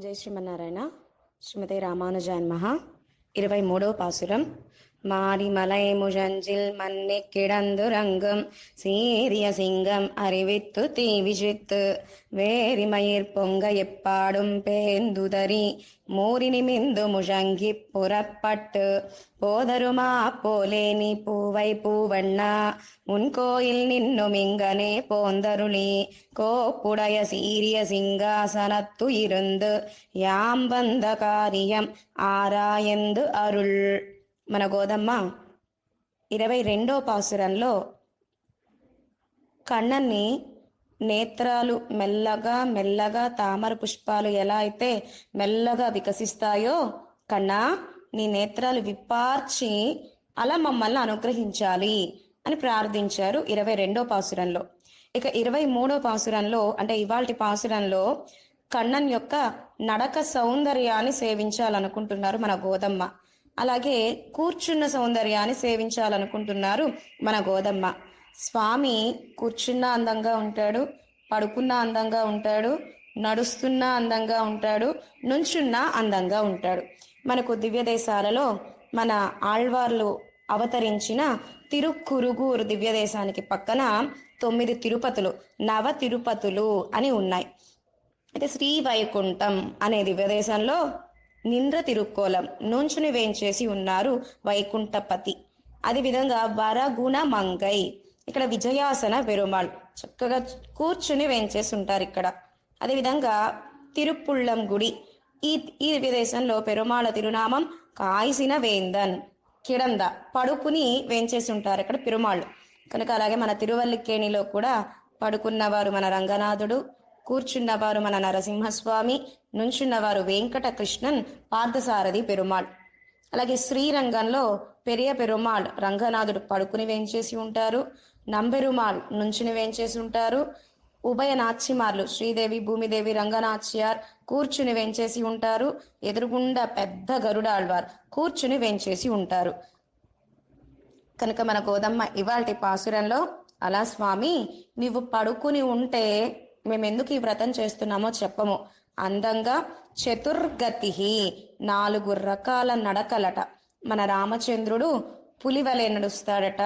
జై శ్రీమన్నారాయణ. శ్రీమతి రామానుజాయ నమః. 23వ పాసురం. மாரி மலை முழஞ்சில் மண்ணி கிடந்துறங்கும் சீரிய சிங்கம் அறிவித்து தீவிழித்து வேரிமயிர் பொங்க எப்பாடும் பேந்துதறி மூரி நிமிந்து முழங்கி புறப்பட்டு போதருமா போலே நீ பூவை பூவண்ணா உன் கோயில் நின்னும் இங்கனே போந்தருளி கோப்புடைய சீரிய சிங்காசனத்து இருந்து யாம் வந்த காரியம் ఆరాయందు అరుళ్. మన గోదమ్మ 22వ పాసురంలో కണ്ണన్ని నేత్రాలు మెల్లగా మెల్లగా తామర పుష్పాలు ఎలా అయితే మెల్లగా వికసిస్తాయో, కన్నా నీ నేత్రాలు విప్పార్చి అలా మమ్మల్ని అనుగ్రహించాలి అని ప్రార్థించారు 22వ పాసురంలో. ఇక 23వ పాసురంలో అంటే ఇవాల్టి పాసురంలో కണ്ണన్ యొక్క నడక సౌందర్యాన్ని సేవించాలనుకుంటున్నారు మన గోదమ్మ. అలాగే కూర్చున్న సౌందర్యాన్ని సేవించాలనుకుంటున్నారు మన గోదమ్మ. స్వామి కూర్చున్న అందంగా ఉంటాడు, పడుకున్న అందంగా ఉంటాడు, నడుస్తున్న అందంగా ఉంటాడు, నుంచున్న అందంగా ఉంటాడు. మనకు దివ్య దేశాలలో మన ఆళ్వార్లు అవతరించిన తిరుక్కురుగూరు దివ్య దేశానికి పక్కన 9 తిరుపతులు, నవ తిరుపతులు అని ఉన్నాయి. అయితే శ్రీ వైకుంఠం అనే దివ్యదేశంలో నింద్ర తిరుక్కోలం నుంచుని వేంచేసి ఉన్నారు వైకుంఠపతి. అదేవిధంగా వరగుణ మంగై, ఇక్కడ విజయాసన పెరుమాళ్ చక్కగా కూర్చుని వేంచేసి ఉంటారు ఇక్కడ. అదేవిధంగా తిరుప్పుళ్ళం గుడి, ఈ దివ్యదేశంలో పెరుమాళ తిరునామం కాయసిన వేందన్, కిడంద పడుకుని వేంచేసి ఉంటారు ఇక్కడ పెరుమాళ్ళు కనుక. అలాగే మన తిరువల్లికేణిలో కూడా పడుకున్నవారు మన రంగనాథుడు, కూర్చున్నవారు మన నరసింహస్వామి, నుంచున్నవారు వెంకటకృష్ణన్ పార్థసారథి పెరుమాళ్. అలాగే శ్రీరంగంలో పెరియ పెరుమాళ్ రంగనాథుడు పడుకుని వేంచేసి ఉంటారు, నంబెరుమాళ్ నుంచుని వేంచేసి ఉంటారు. ఉభయ నాచ్యమార్లు శ్రీదేవి భూమిదేవి రంగనాచ్యార్ కూర్చుని వేంచేసి ఉంటారు. ఎదురుగుండా పెద్ద గరుడాళ్వార్ కూర్చుని వేంచేసి ఉంటారు. కనుక మన గోదమ్మ ఇవాల్టి పాసురంలో అలా స్వామి నీవు పడుకుని ఉంటే మేమెందుకు ఈ వ్రతం చేస్తున్నామో చెప్పము. అందంగా చతుర్గతి 4 రకాల నడకలట. మన రామచంద్రుడు పులి వలె నడుస్తాడట,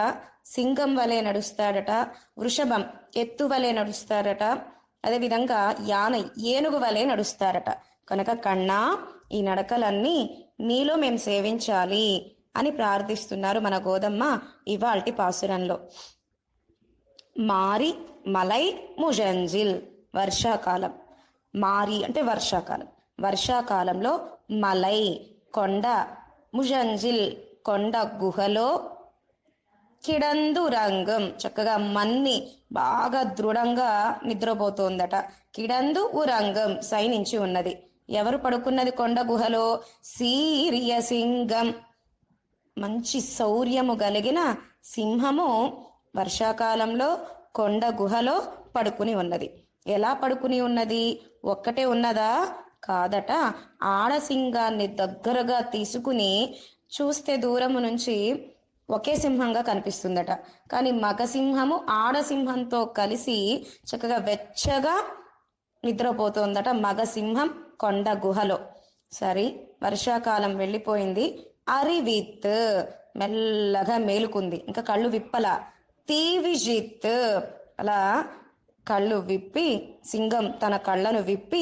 సింగం వలె నడుస్తాడట, వృషభం ఎత్తు వలె నడుస్తాడట, అదేవిధంగా ఏనుగు వలె నడుస్తారట. కనుక కన్నా ఈ నడకలన్నీ నీలో మేము సేవించాలి అని ప్రార్థిస్తున్నారు మన గోదమ్మ ఇవాల్టి పాసురంలో. మారి మలై ముజంజిల్, వర్షాకాలం. మారి అంటే వర్షాకాలం. వర్షాకాలంలో మలై కొండ, ముజంజిల్ కొండ గుహలో, కిడందు రంగం చక్కగా మన్ని బాగా దృఢంగా నిద్రపోతోందట. కిడందు ఉరంగం సైనించి ఉన్నది. ఎవరు పడుకున్నది కొండ గుహలో? సీరియ సింగం, మంచి శౌర్యము కలిగిన సింహము వర్షాకాలంలో కొండ గుహలో పడుకుని ఉన్నది. ఎలా పడుకుని ఉన్నది? ఒక్కటే ఉన్నదా? కాదట. ఆడసింహాన్ని దగ్గరగా తీసుకుని చూస్తే దూరము నుంచి ఒకే సింహంగా కనిపిస్తుందట. కానీ మగసింహము ఆడసింహంతో కలిసి చక్కగా వెచ్చగా నిద్రపోతోందట మగసింహం కొండ గుహలో. సరే, వర్షాకాలం వెళ్ళిపోయింది. అరివిత్ మెల్లగా మేలుకుంది, ఇంకా కళ్ళు విప్పల. తీవిజిత్ అలా కళ్ళు విప్పి, సింగం తన కళ్ళను విప్పి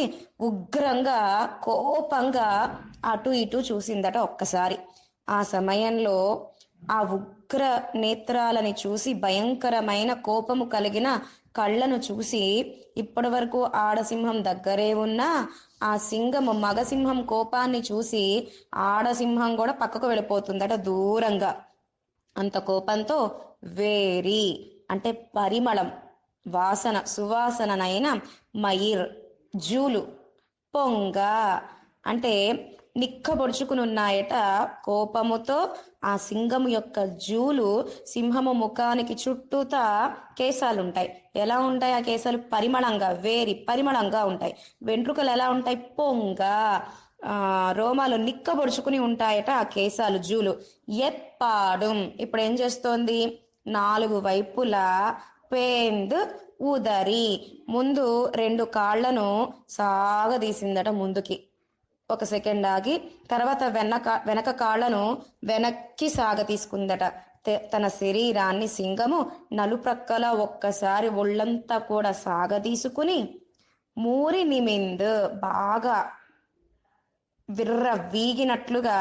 ఉగ్రంగా కోపంగా అటు ఇటు చూసిందట ఒక్కసారి. ఆ సమయంలో ఆ ఉగ్ర నేత్రాలని చూసి, భయంకరమైన కోపము కలిగిన కళ్ళను చూసి, ఇప్పటి వరకు ఆడసింహం దగ్గరే ఉన్నా ఆ సింగము మగసింహం కోపాన్ని చూసి ఆడసింహం కూడా పక్కకు వెళ్ళిపోతుందట దూరంగా. అంత కోపంతో వేరి అంటే పరిమళం, వాసన సువాసననైన మయిర్ జూలు, పొంగ అంటే నిక్కబొడుచుకుని ఉన్నాయట కోపముతో. ఆ సింగము యొక్క జూలు, సింహము ముఖానికి చుట్టూతా కేశాలుంటాయి. ఎలా ఉంటాయి ఆ కేశాలు? పరిమళంగా, వేరి పరిమళంగా ఉంటాయి. వెంట్రుకలు ఎలా ఉంటాయి? పొంగ, రోమాలు నిక్కబొడుచుకుని ఉంటాయట ఆ కేశాలు, జూలు. ఎప్పాడుం ఇప్పుడు ఏం చేస్తోంది? 4 వైపులా పేంద్ ఉదరి ముందు 2 కాళ్లను సాగదీసిందట ముందుకి. ఒక సెకండ్ ఆగి తర్వాత వెనక కాళ్ళను వెనక్కి సాగతీసుకుందట. తన శరీరాన్ని సింగము నలుప్రక్కల ఒక్కసారి ఒళ్ళంతా కూడా సాగతీసుకుని మూరి నిమింద్ బాగా విర్ర వీగినట్లుగా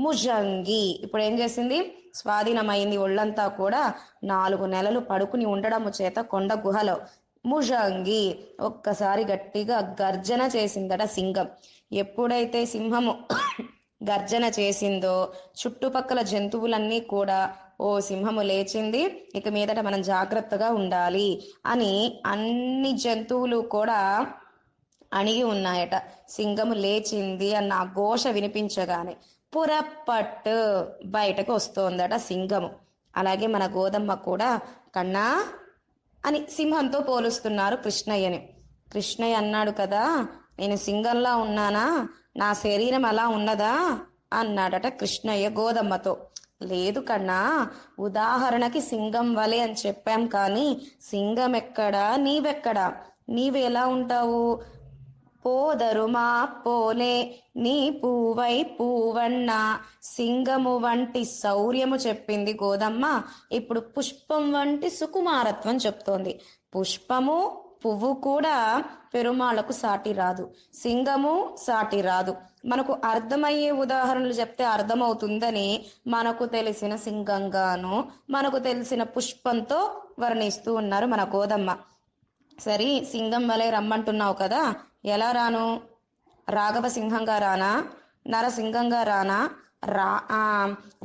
ముజంగి ఇప్పుడు ఏం చేసింది, స్వాధీనమైంది. ఒళ్ళంతా కూడా 4 నెలలు పడుకుని ఉండడము చేత కొండ గుహలో ముజంగి ఒక్కసారి గట్టిగా గర్జన చేసిందట సింగం. ఎప్పుడైతే సింహము గర్జన చేసిందో చుట్టుపక్కల జంతువులన్నీ కూడా ఓ సింహము లేచింది, ఇక మీదట మనం జాగ్రత్తగా ఉండాలి అని అన్ని జంతువులు కూడా అణిగి ఉన్నాయట. సింగము లేచింది అన్న ఆ ఘోష వినిపించగానే పురప్పట్టు బయటకు వస్తోందట సింగము. అలాగే మన గోదమ్మ కూడా కన్నా అని సింహంతో పోలుస్తున్నారు కృష్ణయ్యని. కృష్ణయ్య అన్నాడు కదా, నేను సింగంలా ఉన్నానా, నా శరీరం అలా ఉన్నదా అన్నాడట కృష్ణయ్య గోదమ్మతో. లేదు కన్నా, ఉదాహరణకి సింగం వలె అని చెప్పాం కానీ సింగం ఎక్కడా, నీవెక్కడా, నీవు ఎలా ఉంటావు? పోదరుమా పోలే నీ పూవై పూవన్న, సింగము వంటి శౌర్యము చెప్పింది గోదమ్మ. ఇప్పుడు పుష్పం వంటి సుకుమారత్వం చెప్తోంది. పుష్పము పువ్వు కూడా పెరుమాళ్లకు సాటి రాదు, సింగము సాటి రాదు. మనకు అర్థమయ్యే ఉదాహరణలు చెప్తే అర్థమవుతుందని మనకు తెలిసిన సింగంగాను మనకు తెలిసిన పుష్పంతో వర్ణిస్తూ ఉన్నారు మన గోదమ్మ. సరే, సింగం వలె రమ్మంటున్నావు కదా, ఎలా రాను? రాఘవ సింహంగా రానా, నరసింహంగా రానా,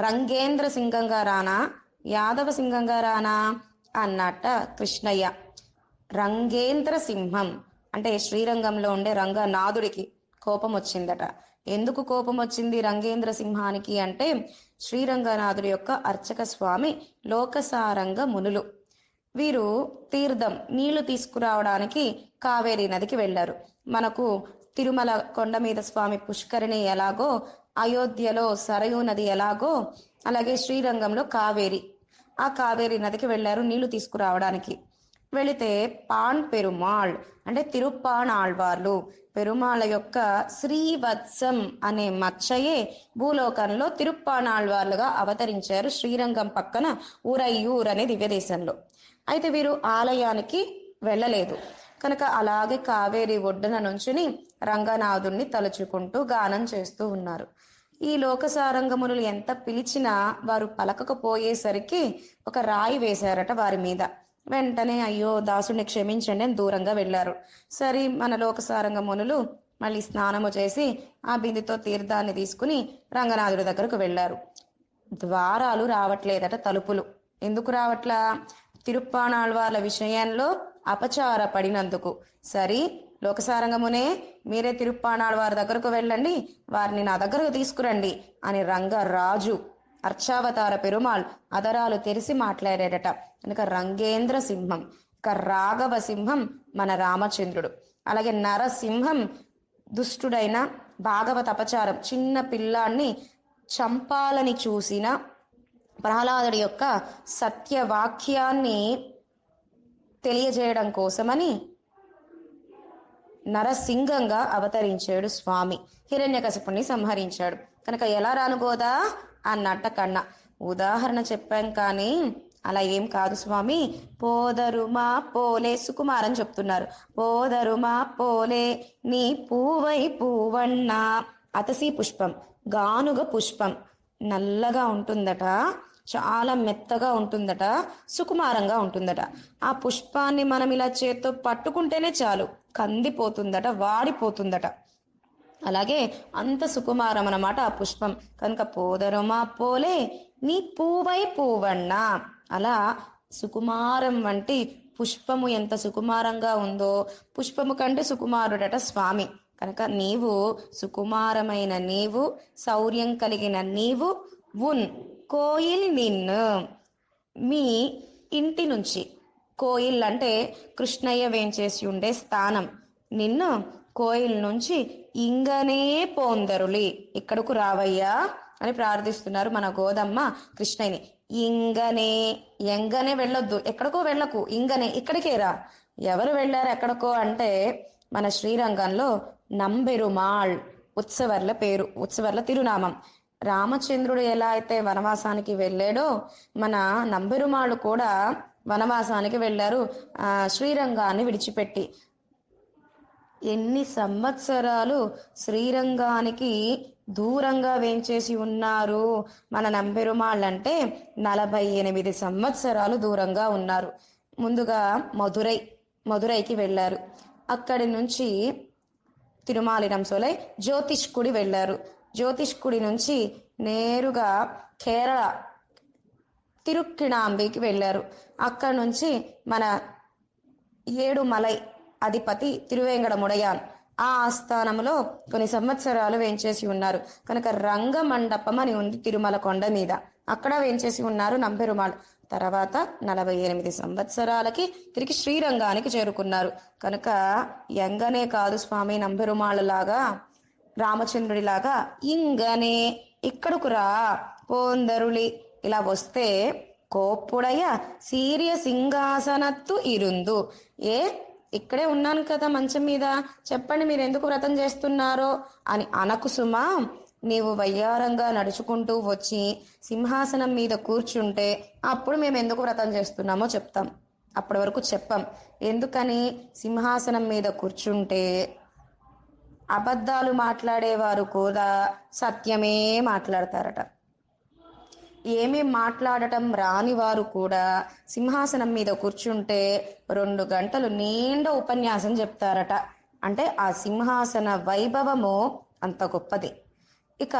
రంగేంద్ర సింహంగా రానా, యాదవ సింహంగా రానా అన్నట్ట కృష్ణయ్య. రంగేంద్ర సింహం అంటే శ్రీరంగంలో ఉండే రంగనాథుడికి కోపం వచ్చిందట. ఎందుకు కోపం వచ్చింది రంగేంద్ర సింహానికి అంటే, శ్రీరంగనాథుడి యొక్క అర్చక స్వామి లోకసారంగ మునులు. వీరు తీర్థం నీళ్లు తీసుకురావడానికి కావేరీ నదికి వెళ్ళారు. మనకు తిరుమల కొండ మీద స్వామి పుష్కరిణి ఎలాగో, అయోధ్యలో సరయూ నది ఎలాగో, అలాగే శ్రీరంగంలో కావేరి, ఆ కావేరీ నదికి వెళ్ళారు నీళ్లు తీసుకురావడానికి. వెళితే పాన్ పెరుమాళ్ అంటే తిరుప్పాన్ ఆళ్వార్లు, పెరుమాళ యొక్క శ్రీవత్సం అనే మచ్చయే భూలోకంలో తిరుప్పాన్ ఆళ్వార్లుగా అవతరించారు శ్రీరంగం పక్కన ఉరయ్యూర్ అనే దివ్యదేశంలో. అయితే వీరు ఆలయానికి వెళ్ళలేదు కనుక అలాగే కావేరి ఒడ్డున నుంచుని రంగనాథుణ్ణి తలుచుకుంటూ గానం చేస్తూ ఉన్నారు. ఈ లోకసారంగమునులు ఎంత పిలిచినా వారు పలకకపోయేసరికి ఒక రాయి వేశారట వారి మీద. వెంటనే అయ్యో దాసుని క్షమించండి అని దూరంగా వెళ్ళారు. సరే, మన లోకసారంగమునులు మళ్ళీ స్నానము చేసి ఆ బిందుతో తీర్థాన్ని తీసుకుని రంగనాథుడి దగ్గరకు వెళ్ళారు. ద్వారాలు రావట్లేదట, తలుపులు. ఎందుకు రావట్లా? తిరుప్పాణాళ్వార్ల విషయంలో అపచారపడినందుకు. సరే, లోకసారంగమునే మీరే తిరుప్పాణాళ్వారి దగ్గరకు వెళ్ళండి, వారిని నా దగ్గరకు తీసుకురండి అని రంగరాజు అర్చావతార పెరుమాళ్ అదరాలు తెరిసి మాట్లాడాడట. కనుక రంగేంద్ర సింహం, ఇక రాఘవ సింహం మన రామచంద్రుడు, అలాగే నరసింహం దుష్టుడైన భాగవత అపచారం చిన్న పిల్లాన్ని చంపాలని చూసిన ప్రహ్లాదుడి యొక్క సత్యవాక్యాన్ని తెలియజేయడం కోసమని నరసింహంగా అవతరించాడు స్వామి. హిరణ్యకశిపుణ్ణి సంహరించాడు. కనుక ఎలా రానుగోదా అన్నట్ట కన్నా. ఉదాహరణ చెప్పాం కానీ అలా ఏం కాదు స్వామి. పోదరుమా పోలే సుకుమారని చెప్తున్నారు. పోదరుమా పోలే నీ పూవై పూవన్న, అతసి పుష్పం గానుగ పుష్పం నల్లగా ఉంటుందట, చాలా మెత్తగా ఉంటుందట, సుకుమారంగా ఉంటుందట. ఆ పుష్పాన్ని మనం ఇలా చేత్తో పట్టుకుంటేనే చాలు కందిపోతుందట, వాడిపోతుందట. అలాగే అంత సుకుమారం అన్నమాట ఆ పుష్పం. కనుక పోదరమా పోలే నీ పూవై పూవన్న, అలా సుకుమారం వంటి పుష్పము ఎంత సుకుమారంగా ఉందో పుష్పము కంటే సుకుమారుడట స్వామి. కనుక నీవు సుకుమారమైన నీవు, శౌర్యం కలిగిన నీవు, ఉన్ కోయిల్ నిన్ను మీ ఇంటి నుంచి, కోయిల్ అంటే కృష్ణయ్య వేంచేసి ఉండే స్థానం, నిన్ను కోయిల్ నుంచి ఇంగనే పోందరులి, ఇక్కడకు రావయ్యా అని ప్రార్థిస్తున్నారు మన గోదమ్మ కృష్ణయ్యని. ఇంగనే, ఎంగనే వెళ్ళొద్దు, ఎక్కడికో వెళ్ళకు, ఇంగనే ఇక్కడికే రా. ఎవరు వెళ్ళారు ఎక్కడికో అంటే మన శ్రీరంగంలో నంబెరుమాళ్ ఉత్సవర్ల పేరు, ఉత్సవర్ల తిరునామం. రామచంద్రుడు ఎలా అయితే వనవాసానికి వెళ్ళాడో మన నంబెరుమాళ్ళు కూడా వనవాసానికి వెళ్ళారు, శ్రీరంగాన్ని విడిచిపెట్టి. ఎన్ని సంవత్సరాలు శ్రీరంగానికి దూరంగా వేంచేసి ఉన్నారు మన నంబెరుమాళ్ళంటే 48 సంవత్సరాలు దూరంగా ఉన్నారు. ముందుగా మధురైకి వెళ్ళారు. అక్కడి నుంచి తిరుమాలినం సోలై జ్యోతిష్కుడి వెళ్ళారు. జ్యోతిష్కుడి నుంచి నేరుగా కేరళ తిరుక్కిణాంబికి వెళ్ళారు. అక్కడి నుంచి మన ఏడుమలై అధిపతి తిరువేంగడముడయాన్ ఆ ఆస్థానంలో కొన్ని సంవత్సరాలు వేంచేసి ఉన్నారు. కనుక రంగ మండపం అని ఉంది తిరుమల కొండ మీద, అక్కడ వేంచేసి ఉన్నారు నంబెరుమాళ్. తర్వాత 48 సంవత్సరాలకి తిరిగి శ్రీరంగానికి చేరుకున్నారు. కనుక ఎంగనే కాదు స్వామి నంబెరుమాళ్ళలాగా, రామచంద్రుడిలాగా ఇంగనే ఇక్కడకు రా పోందరుళి ఇలా వస్తే కోప్పుడయ సీర్య సింహాసనత్తు ఇరుందు. ఇక్కడే ఉన్నాను కదా మంచం మీద, చెప్పండి మీరు ఎందుకు వ్రతం చేస్తున్నారో అని అనకు సుమా. నీవు వయ్యారంగా నడుచుకుంటూ వచ్చి సింహాసనం మీద కూర్చుంటే అప్పుడు మేము ఎందుకు వ్రతం చేస్తున్నామో చెప్తాం. అప్పటి వరకు చెప్పం. ఎందుకని? సింహాసనం మీద కూర్చుంటే అబద్ధాలు మాట్లాడేవారు కూడా సత్యమే మాట్లాడతారట. ఏమీ మాట్లాడటం రాని వారు కూడా సింహాసనం మీద కూర్చుంటే 2 గంటలు నిండా ఉపన్యాసం చెప్తారట. అంటే ఆ సింహాసన వైభవము అంత గొప్పది. ఇక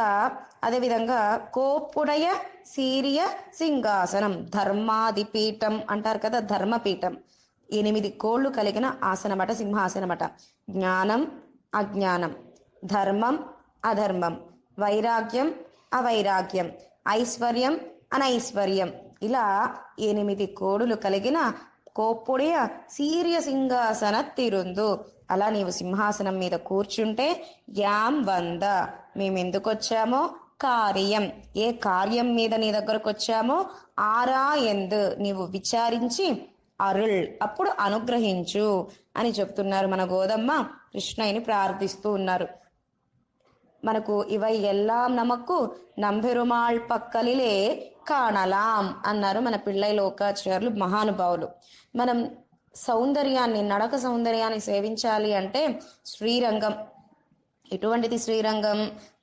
అదేవిధంగా కోప్పుడయ సీరియ సింహాసనం, ధర్మాదిపీఠం అంటారు కదా, ధర్మపీఠం. 8 కోళ్ళు కలిగిన ఆసనమట, సింహాసనమట. జ్ఞానం అజ్ఞానం, ధర్మం అధర్మం, వైరాగ్యం అవైరాగ్యం, ఐశ్వర్యం అనైశ్వర్యం, ఇలా 8 కోడులు కలిగిన కోప్పుడియ సీర్య సింహాసన తిరుందు. అలా నీవు సింహాసనం మీద కూర్చుంటే యాం వంద, మేమెందుకు వచ్చామో, కార్యం, ఏ కార్యం మీద నీ దగ్గరకు వచ్చామో, ఆరా ఎందు, నీవు విచారించి, అరుళ్, అప్పుడు అనుగ్రహించు అని చెప్తున్నారు మన గోదమ్మ కృష్ణయ్యని ప్రార్థిస్తూ ఉన్నారు. మనకు ఇవై ఎల్లాం నమకు నంబెరుమాళ్ పక్కలిలే కాణలాం అన్నారు మన పిళ్ళై లోకాచార్యులు మహానుభావులు. మనం సౌందర్యాన్ని, నడక సౌందర్యాన్ని సేవించాలి అంటే శ్రీరంగం. ఎటువంటిది శ్రీరంగం?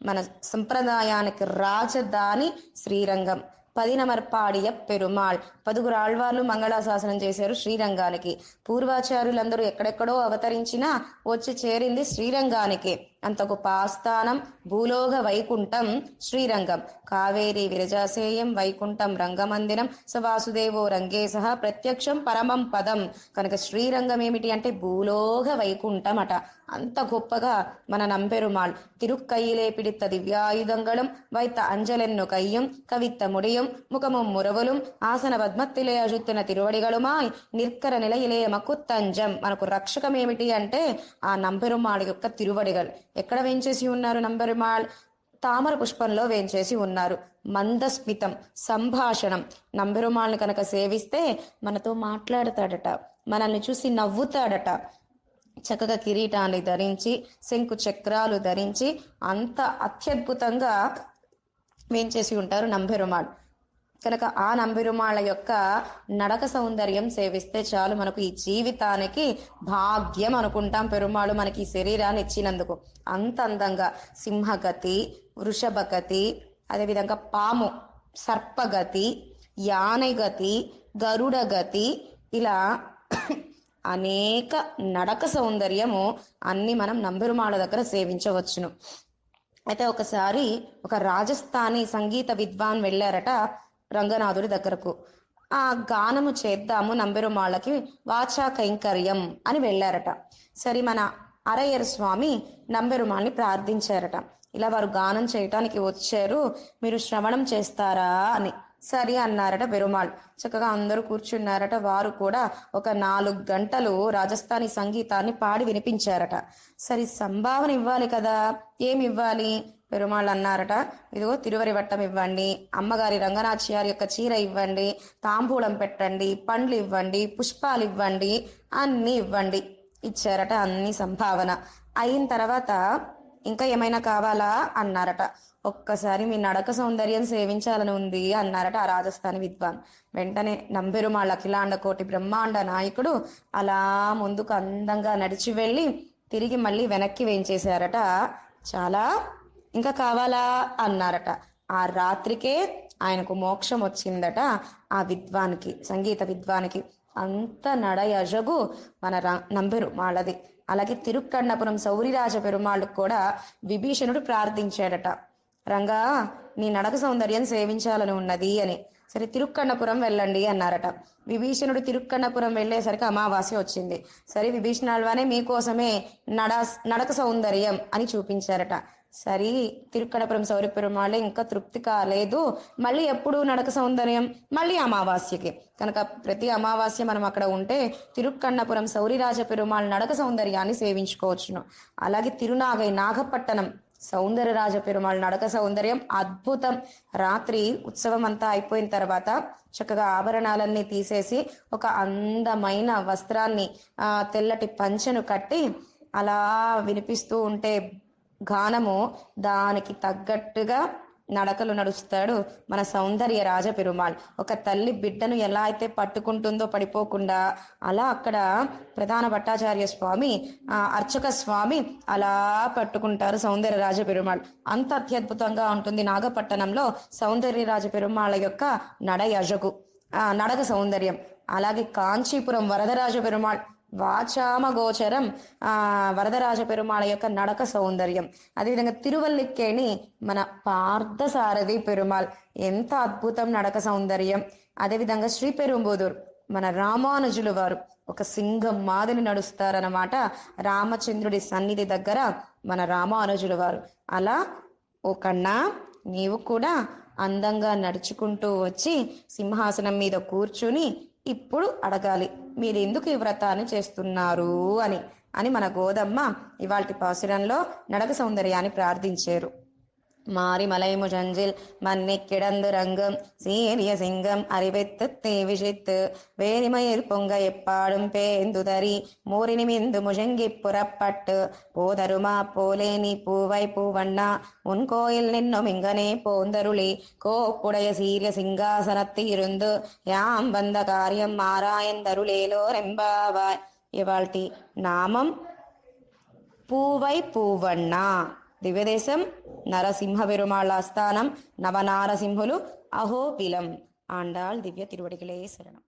మన సంప్రదాయానికి రాజధాని శ్రీరంగం. 14 పెరుమాళ్, 10 ఆళ్వార్లు మంగళాశాసనం చేశారు శ్రీరంగానికి. పూర్వాచార్యులందరూ ఎక్కడెక్కడో అవతరించినా వచ్చి చేరింది శ్రీరంగానికి. అంత గొప్ప ఆస్థానం, భూలోక వైకుంఠం శ్రీరంగం. కావేరీ విరజాసేయం వైకుంఠం రంగమందిరం స వాసుదేవో రంగే సహా ప్రత్యక్షం పరమం పదం. కనుక శ్రీరంగం ఏమిటి అంటే భూలోక వైకుంఠం అట. అంత గొప్పగా మన నంబెరుమాళ్ తిరుక్కయిలే పిడిత దివ్యాయుధంగళం వైత అంజలెన్ను కయ్యం కవిత్త ముడియం ముఖముம் మురవలుం ఆసన పద్మత్తిలే అజుత్తున తిరువడిగలుమాయ్ నిర్కర నిలయిలే మకుత్తంజం. మనకు రక్షకం ఏమిటి అంటే ఆ నంబెరుమాళ్ యొక్క తిరువడిగలు. ఎక్కడ వేంచేసి ఉన్నారు నంబెరుమాళ్? తామర పుష్పంలో వేంచేసి ఉన్నారు. మందస్మితం, సంభాషణం. నంబెరుమాళ్ళని కనుక సేవిస్తే మనతో మాట్లాడతాడట, మనల్ని చూసి నవ్వుతాడట. చక్కగా కిరీటాన్ని ధరించి, శంకు చక్రాలు ధరించి అంత అత్యద్భుతంగా వేంచేసి ఉంటారు నంబెరుమాళ్. కనుక ఆ నంబెరుమాళ్ళ యొక్క నడక సౌందర్యం సేవిస్తే చాలు, మనకు ఈ జీవితానికి భాగ్యం అనుకుంటాం. పెరుమాళ్ళు మనకి ఈ శరీరాన్ని ఇచ్చినందుకు. అంత అందంగా సింహగతి, వృషభగతి, అదేవిధంగా పాము సర్పగతి, యానగతి, గరుడగతి, ఇలా అనేక నడక సౌందర్యము అన్ని మనం నంబెరుమాళ్ళ దగ్గర సేవించవచ్చును. అయితే ఒకసారి ఒక రాజస్థానీ సంగీత విద్వాన్ వెళ్ళారట రంగనాథుడి దగ్గరకు. ఆ గానము చేద్దాము నంబెరుమాళ్ళకి వాచా కైంకర్యం అని వెళ్ళారట. సరే, మన అరయ్యర్ స్వామి నంబెరుమాళ్ళని ప్రార్థించారట. ఇలా వారు గానం చేయటానికి వచ్చారు, మీరు శ్రవణం చేస్తారా అని. సరే అన్నారట పెరుమాళ్. చక్కగా అందరూ కూర్చున్నారట. వారు కూడా ఒక 4 గంటలు రాజస్థానీ సంగీతాన్ని పాడి వినిపించారట. సరే, సంభావన ఇవ్వాలి కదా, ఏమి ఇవ్వాలి? పెరుమాళ్ళు అన్నారట, ఇదిగో తిరువరి వట్టం ఇవ్వండి, అమ్మగారి రంగనాథ్యారి యొక్క చీర ఇవ్వండి, తాంబూలం పెట్టండి, పండ్లు ఇవ్వండి, పుష్పాలు ఇవ్వండి, అన్ని ఇవ్వండి. ఇచ్చారట అన్ని సంభావన. అయిన తర్వాత ఇంకా ఏమైనా కావాలా అన్నారట. ఒక్కసారి మీ నడక సౌందర్యం సేవించాలని ఉంది అన్నారట ఆ రాజస్థానీ విద్వాన్. వెంటనే నంబెరుమాళ్ళ అఖిలాండ కోటి బ్రహ్మాండ నాయకుడు అలా ముందుకు అందంగా నడిచి వెళ్ళి తిరిగి మళ్ళీ వెనక్కి వేయించేశారట. చాలా ఇంకా కావాలా అన్నారట. ఆ రాత్రికే ఆయనకు మోక్షం వచ్చిందట. ఆ విద్వానికి, సంగీత విద్వానికి అంత నడయజగు మన నంబెరు మాళ్ళది. అలాగే తిరుక్కన్నపురం సౌరిరాజ పెరుమాళ్ళకు కూడా విభీషణుడు ప్రార్థించాడట, రంగా నీ నడక సౌందర్యం సేవించాలని ఉన్నది అని. సరే తిరుక్కన్నపురం వెళ్ళండి అన్నారట. విభీషణుడు తిరుక్కన్నపురం వెళ్ళేసరికి అమావాస్య వచ్చింది. సరే విభీషణాల్వానే మీకోసమే నడక సౌందర్యం అని చూపించారట. సరే తిరుక్కన్నపురం సౌరి పెరుమాళ్ళే ఇంకా తృప్తి కాలేదు, మళ్ళీ ఎప్పుడు నడక సౌందర్యం, మళ్ళీ అమావాస్యకి కనుక ప్రతి అమావాస్య మనం అక్కడ ఉంటే తిరుక్కన్నపురం సౌరిరాజ పెరుమాళ్ నడక సౌందర్యాన్ని సేవించుకోవచ్చును. అలాగే తిరునాగై నాగపట్టణం సౌందర్యరాజ పెరుమాళ్ నడక సౌందర్యం అద్భుతం. రాత్రి ఉత్సవం అంతా అయిపోయిన తర్వాత చక్కగా ఆభరణాలన్నీ తీసేసి ఒక అందమైన వస్త్రాన్ని తెల్లటి పంచెను కట్టి అలా వినిపిస్తూ ఉంటే గానము, దానికి తగ్గట్టుగా నడకలు నడుస్తాడు మన సౌందర్య రాజ పెరుమాళ్. ఒక తల్లి బిడ్డను ఎలా అయితే పట్టుకుంటుందో పడిపోకుండా, అలా అక్కడ ప్రధాన భట్టాచార్య స్వామి, అర్చక స్వామి అలా పట్టుకుంటారు సౌందర్య రాజ పెరుమాళ్. అంత అత్యద్భుతంగా ఉంటుంది నాగపట్టణంలో సౌందర్య రాజ పెరుమాళ యొక్క నడయజగు నడక సౌందర్యం. అలాగే కాంచీపురం వరదరాజ పెరుమాళ్ వాచామ గోచరం వరదరాజ పెరుమాళ యొక్క నడక సౌందర్యం. అదేవిధంగా తిరువల్లిక్కేణి మన పార్థసారథి పెరుమాళ్, ఎంత అద్భుతం నడక సౌందర్యం. అదేవిధంగా శ్రీ పెరుంబుదూర్ మన రామానుజులు వారు ఒక సింగం మాదిరి నడుస్తారన్నమాట రామచంద్రుడి సన్నిధి దగ్గర మన రామానుజులు వారు. అలా ఓ కన్నా నీవు కూడా అందంగా నడుచుకుంటూ వచ్చి సింహాసనం మీద కూర్చుని ఇప్పుడు అడగాలి, మీరు ఎందుకు ఈ వ్రతాన్ని చేస్తున్నారు అని అని మన గోదమ్మ ఇవాల్టి పాసురంలో నడక సౌందర్యాన్ని ప్రార్థించారు. மாறி மலைமுழஞ்சில் மன்னி கிடந்து ரங்கும் சீரிய சிங்கம் அறிவித்து தீவிழித்து வேரிமயில் பொங்க எப்பாடும் பேந்துதறி மூரினிமிந்து முழங்கி புறப்பட்டு போதருமா போலே நீ பூவை பூவண்ணா உன் கோயில் நின்னும் இங்கனே போந்தருளி கோப்புடைய சீரிய சிங்காசனத்தில் இருந்து யாம் வந்த காரியம் மாறாயந்தருளேலோ ரெம்பாவாய். ఇవాల్టి నామం పూవై పూవన్నా, దివ్యదేశం నరసింహ పెరుమాళ్ ఆస్థానం, నవనారసింహులు అహోబిలం. ఆండాళ్ దివ్య తిరువడిகளே శరణం.